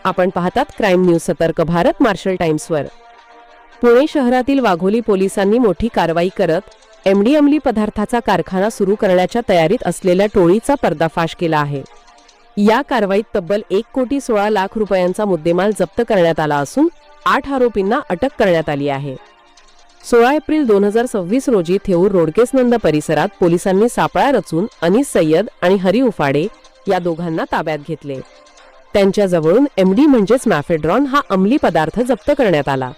आपण पाहतात crime news सतर्क भारत मार्शल टाइम्सवर। पुणे शहरातील वाघोली पोलिसांनी मोठी कारवाई करत एमडी अंमली पदार्थाचा कारखाना सुरू करण्याच्या तयारीत असलेल्या टोळीचा पर्दाफाश केला आहे। या कारवाईत तब्बल 1,16,00,000 रुपयांचा मुद्देमाल जप्त करण्यात आला असून 8 आरोपींना अटक करण्यात आली आहे। 16 एप्रिल 2026 रोजी थेऊर रोडकेसनंद परिसरात पोलिसांनी सापळा रचून अनीस सय्यद आणि हरी उफाडे या दोघांना ताब्यात घेतले। त्यांच्याजवळून एमडी म्हणजेच मॅफेड्रॉन हा अंमली पदार्थ जप्त करण्यात आला।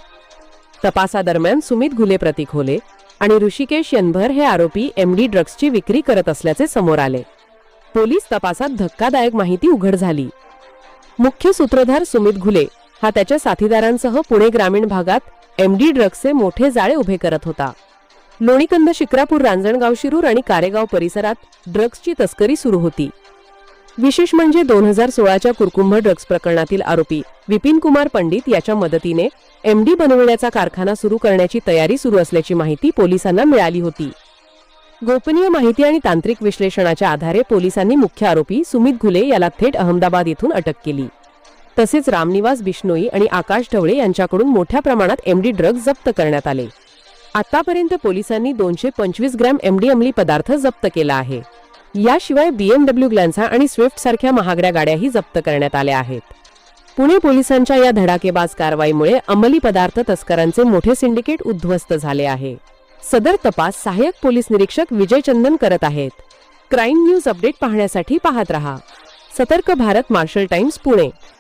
तपासादरम्यान सुमित घुले, प्रतीक होले आणि ऋषिकेश यनभर हे आरोपी एमडी ड्रग्सची विक्री करत असल्याचे समोर आले। पोलीस तपासात धक्कादायक माहिती उघड झाली। मुख्य सूत्रधार सुमित घुले हा त्याच्या साथीदारांसह पुणे ग्रामीण भागात एमडी ड्रग्सचे मोठे जाळे उभे करत होता। लोणीकंद, शिक्रापूर, रांजणगाव, शिरूर आणि कारेगाव परिसरात ड्रग्सची तस्करी सुरू होती। विशेष म्हणजे 2016च्या कुरकुंभ ड्रग्स प्रकरणातील आरोपी विपिन कुमार पंडित याच्या मदतीने एमडी बनविण्याचा कारखाना सुरू करण्याची तयारी सुरू असल्याची माहिती पोलिसांना मिळाली होती। गोपनीय माहिती आणि तांत्रिक विश्लेषणाच्या आधारे पोलिसांनी मुख्य आरोपी सुमित घुले याला थेट अहमदाबाद येथून अटक केली। तसेच रामनिवास बिश्नोई आणि आकाश ढवळे यांच्याकडून मोठ्या प्रमाणात एमडी ड्रग्ज जप्त करण्यात आले। आतापर्यंत पोलिसांनी 225 ग्रॅम एमडी अंमली पदार्थ जप्त केला आहे। याशिवाय BMW ग्लॅन्झा आणि स्विफ्ट सारख्या महागड्या गाड्याही जप्त करण्यात आल्या आहेत। पुणे पोलिसांच्या या धडाकेबाज कारवाईमुळे अंमली पदार्थ तस्करांचे मोठे सिंडिकेट उद्ध्वस्त झाले आहे। सदर तपास सहाय्यक पोलीस निरीक्षक विजय चंदन करत आहेत। क्राईम न्यूज अपडेट पाहण्यासाठी पाहत रहा सतर्क भारत मार्शल टाइम्स पुणे।